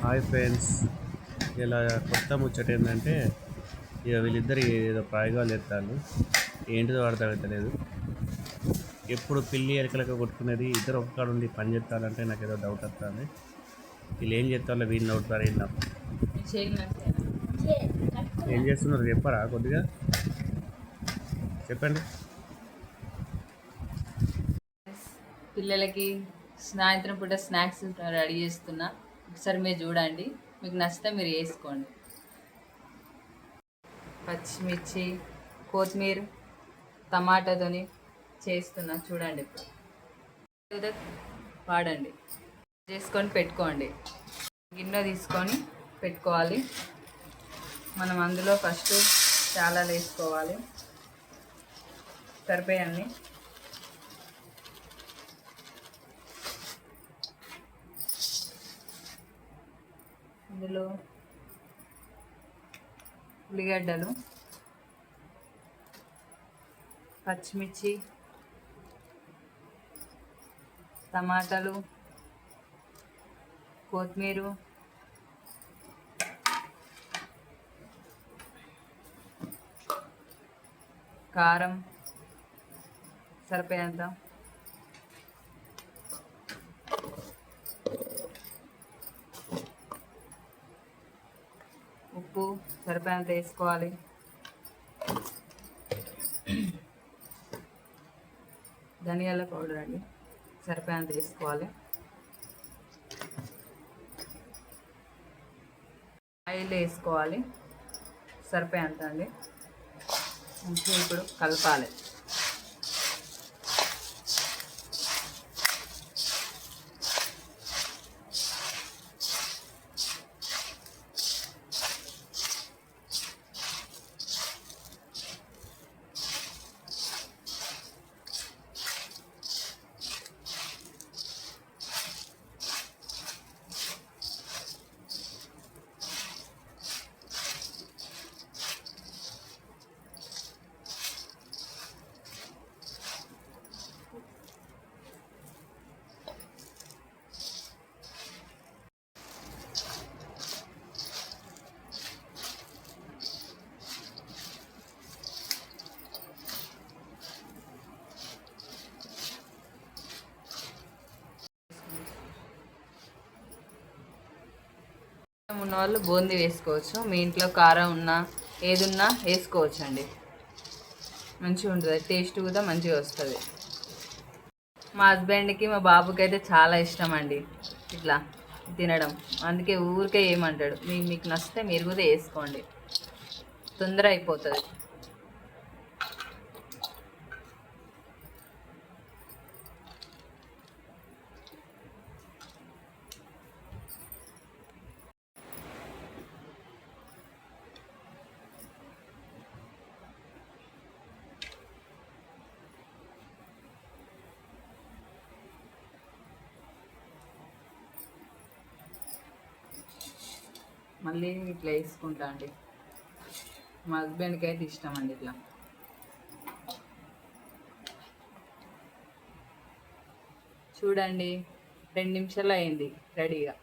Hi friends. ఇలా కొత్త ముచ్చట ఏంటంటే ఇక వీళ్ళిద్దరు ఏదో ప్రయోగాలు చేస్తారు. ఏంటిదో అర్థమవుతలేదు. ఎప్పుడు పిల్లి ఎలకలక కొట్టుకునేది ఇద్దరు ఒక కాడ ఉండి పని చేస్తారంటే నాకు ఏదో డౌట్ వస్తుంది. వీళ్ళు ఏం చేస్తారో వీళ్ళు అవుతారు ఏం నాకు. ఏం చేస్తున్నారు చెప్పరా కొద్దిగా చెప్పండి. పిల్లలకి సాయంత్రం పూట స్నాక్స్ రెడీ చేస్తున్నా. ఒకసారి మీరు చూడండి, మీకు నచ్చితే మీరు వేసుకోండి. పచ్చిమిర్చి, కొత్తిమీర, టమాటాతోని చేస్తున్నా చూడండి. ఇప్పుడు వాడండి, చేసుకొని పెట్టుకోండి. గిన్నె తీసుకొని పెట్టుకోవాలి. మనం అందులో ఫస్ట్ చాలా వేసుకోవాలి, సరిపోయాన్ని. ఇందులో ఉల్లిగడ్డలు, పచ్చిమిర్చి, టమాటాలు, కొత్తిమీర, కారం సరిపోయేంత, ఉప్పు సరిపోయేంత వేసుకోవాలి. ధనియాల పౌడర్ అండి సరిపోయేంత వేసుకోవాలి. ఆయిల్ వేసుకోవాలి సరిపోయేంత అండి. మంచిగా ఇప్పుడు కలపాలి. ఉన్న వాళ్ళు బూందీ వేసుకోవచ్చు. మీ ఇంట్లో కారం ఉన్నా ఏదున్నా వేసుకోవచ్చు అండి. మంచిగా ఉంటుంది, టేస్ట్ కూడా మంచిగా వస్తుంది. మా హస్బెండ్కి మా బాబుకి అయితే చాలా ఇష్టం అండి ఇట్లా తినడం. అందుకే ఊరికే ఏమంటాడు. మీకు నచ్చితే మీరు కూడా వేసుకోండి, తొందర అయిపోతుంది. మళ్ళీ ఇట్లా వేసుకుంటా అండి. మా హస్బెండ్కి అయితే ఇష్టం అండి ఇట్లా. చూడండి 2 నిమిషాలు అయింది రెడీగా.